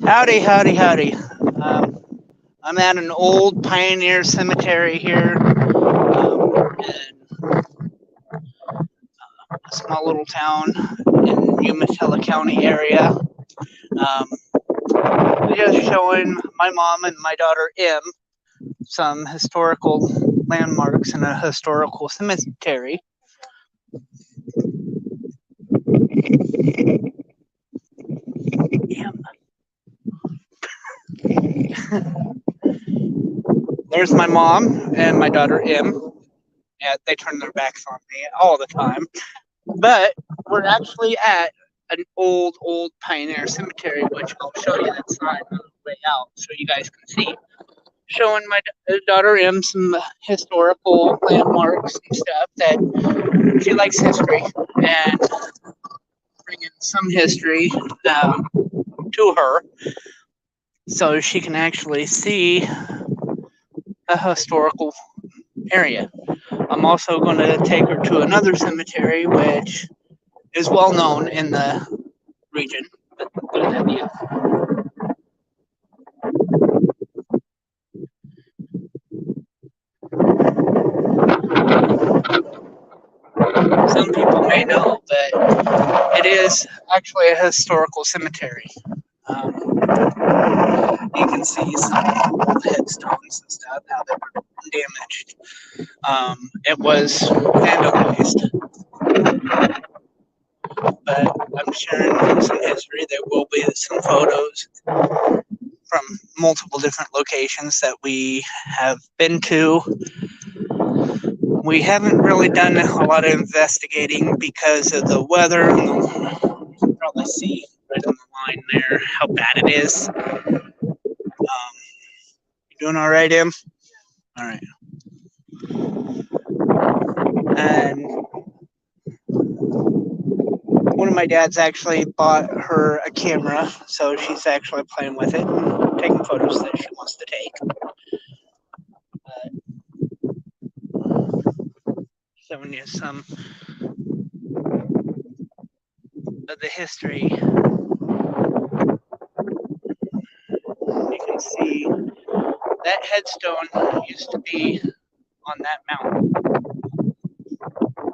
Howdy, howdy, howdy. I'm at an old pioneer cemetery here in a small little town in Umatilla County area. Just showing my mom and my daughter M some historical landmarks in a historical cemetery. There's my mom and my daughter M. Yeah, they turn their backs on me all the time. But we're actually at an old pioneer cemetery, which I'll show you that sign on the way out so you guys can see. Showing my daughter M some historical landmarks and stuff that she likes history and bringing some history to her so she can actually see a historical area. I'm also going to take her to another cemetery, which is well known in the region. Some people may know, but it is actually a historical cemetery. You can see some old headstones and stuff, how they were damaged. It was vandalized. But I'm sharing some history. There will be some photos from multiple different locations that we have been to. We haven't really done a lot of investigating because of the weather. And you can probably see right on the line there how bad it is. You doing all right, Em? All right. And one of my dads actually bought her a camera, so she's actually playing with it and taking photos that she wants to take. Showing you some of the history. You can see that headstone used to be on that mountain.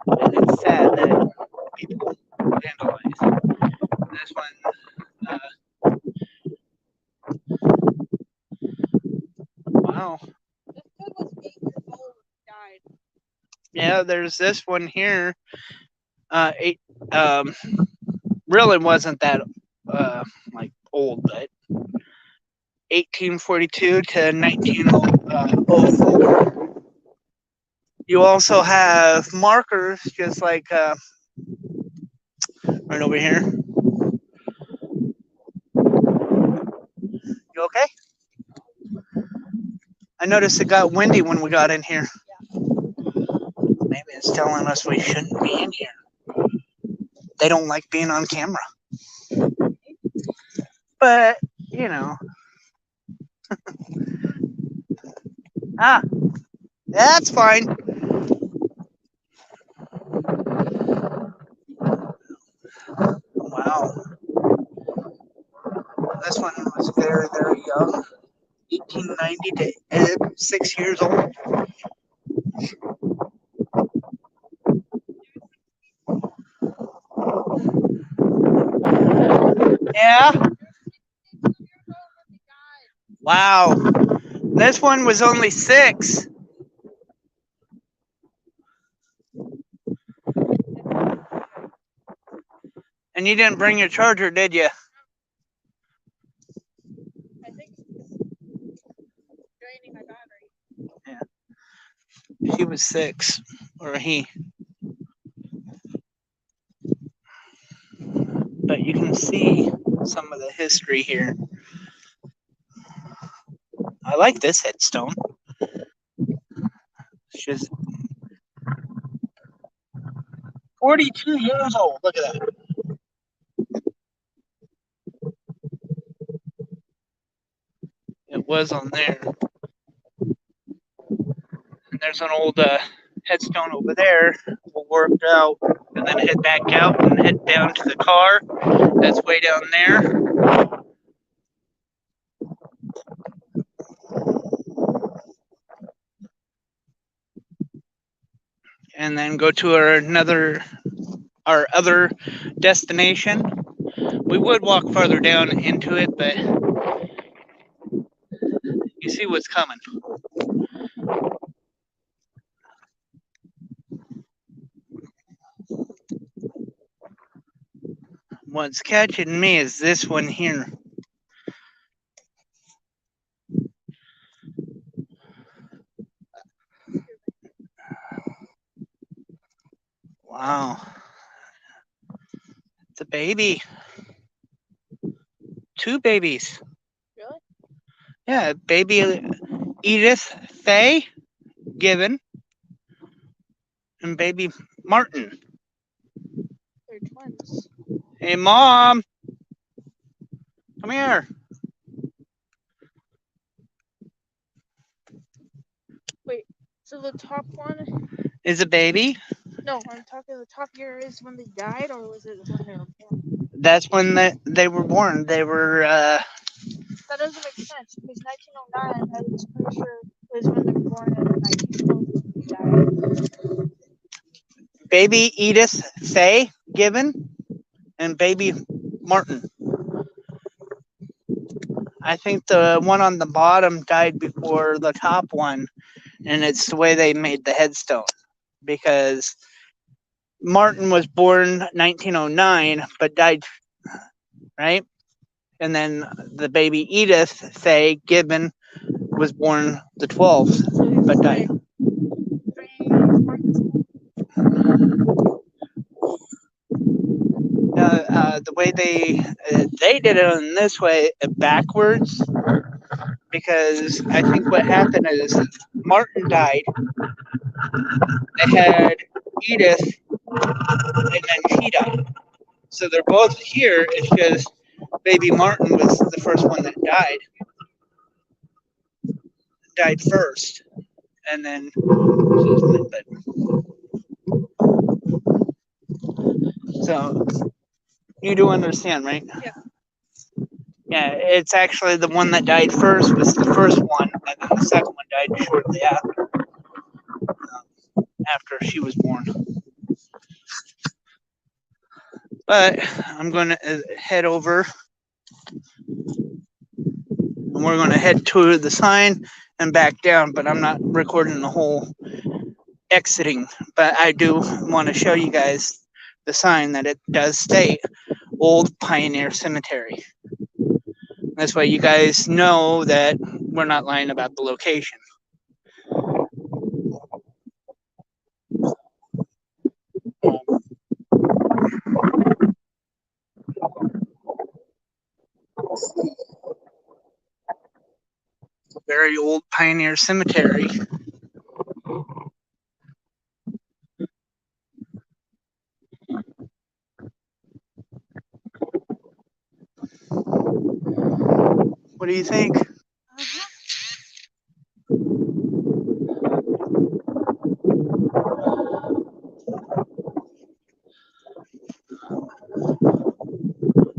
And it's sad that people vandalize. This one, wow. This kid was 8 years old, died. Yeah, there's this one here. Really wasn't that like old, but 1842 to 1904. You also have markers, just like right over here. You okay? I noticed it got windy when we got in here. Maybe it's telling us we shouldn't be in here. They don't like being on camera. But, you know. That's fine. Wow. This one was very, very young. 1890 to 6 years old. Yeah. Wow. This one was only 6. And you didn't bring your charger, did you? I think it's draining my battery. Yeah. She was 6, or he. But you can see some of the history here. I like this headstone. It's just 42 years old. Look at that. It was on there. And there's an old headstone over there. We'll work out and then head back out and head down to the car. That's way down there. and then go to our other destination. We would walk farther down into it, but you see what's coming. What's catching me is this one here. Wow. It's a baby. 2 babies. Really? Yeah, baby Edith Faye Given and baby Martin. They're twins. Hey, Mom. Come here. Wait, so the top one? Is a baby? No, I'm talking the top here is when they died, or was it when they were born? That's when they were born. They were, That doesn't make sense, because 1909, I was pretty sure, was when they were born, and then 1912 is when they died. baby Edith Faye Given and baby Martin. I think the one on the bottom died before the top one, and it's the way they made the headstone, because Martin was born 1909 but died, right? And then the baby Edith Faye Gibbon was born the 12th but died. The way they did it in this way backwards, because I think what happened is Martin died. They had Edith, and then she died. So they're both here. It's just baby Martin was the first one that died first, and then but so you do understand, right? Yeah. Yeah, it's actually the one that died first was the first one, and then the second one died shortly after she was born. But I'm going to head over, and we're going to head to the sign and back down, but I'm not recording the whole exiting. But I do want to show you guys the sign that it does state Old Pioneer Cemetery. This way you guys know that we're not lying about the location. Very old Pioneer Cemetery. What do you think?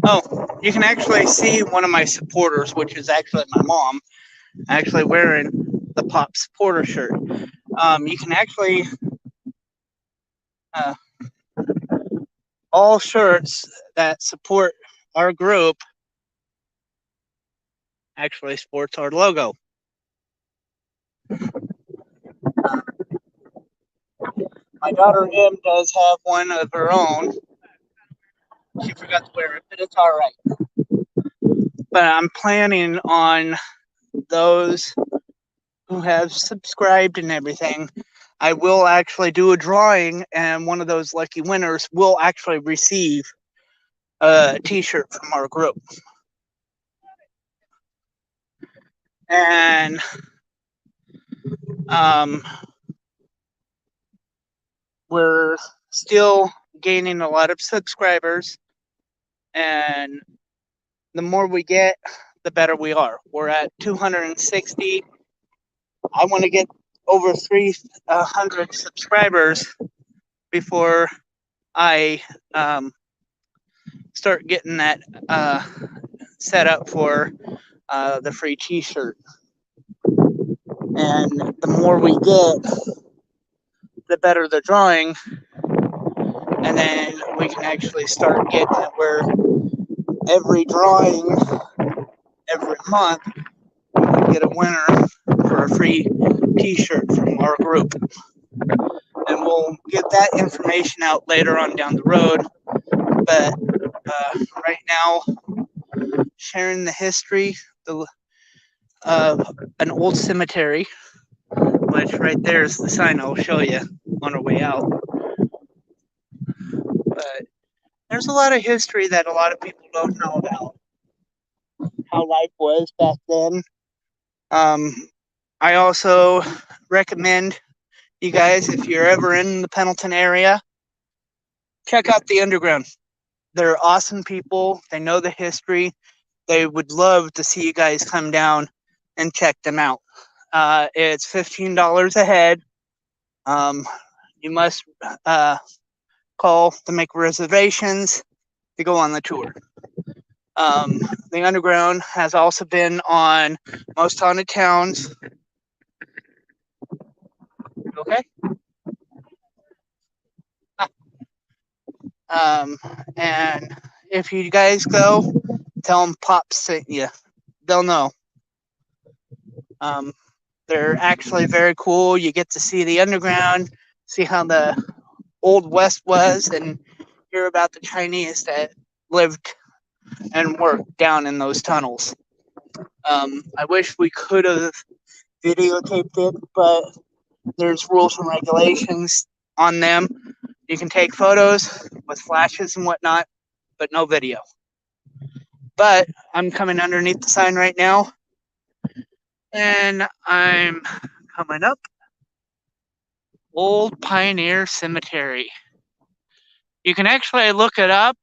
Oh, you can actually see one of my supporters, which is actually my mom, actually wearing the Pop supporter shirt. You can actually, all shirts that support our group actually sports our logo. My daughter M does have one of her own. She forgot to wear it, but it's all right. But I'm planning on those who have subscribed and everything. I will actually do a drawing, and one of those lucky winners will actually receive a t-shirt from our group. And we're still gaining a lot of subscribers, and the more we get, the better we are. We're at 260. I want to get over 300 subscribers before I start getting that set up for the free t-shirt. And the more we get, the better the drawing, and then we can actually start getting it where every drawing every month we can get a winner for a free t-shirt from our group. And we'll get that information out later on down the road. But right now, sharing the history of an old cemetery, which right there is the sign I'll show you on our way out. But there's a lot of history that a lot of people don't know about how life was back then. I also recommend you guys, if you're ever in the Pendleton area, check out the underground. They're awesome people. They know the history. They would love to see you guys come down and check them out. It's $15 a head. You must call to make reservations to go on the tour. The underground has also been on Most Haunted Towns. Okay. And if you guys go, tell them Pop sent you. They'll know. They're actually very cool. You get to see the underground, see how the Old West was, and hear about the Chinese that lived and worked down in those tunnels. I wish we could have videotaped it, but there's rules and regulations on them. You can take photos with flashes and whatnot, but no video. But I'm coming underneath the sign right now, and I'm coming up Old Pioneer Cemetery. You can actually look it up,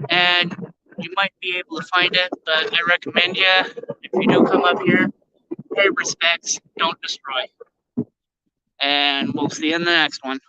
and you might be able to find it, but I recommend you, if you do come up here, pay respects, don't destroy. And we'll see you in the next one.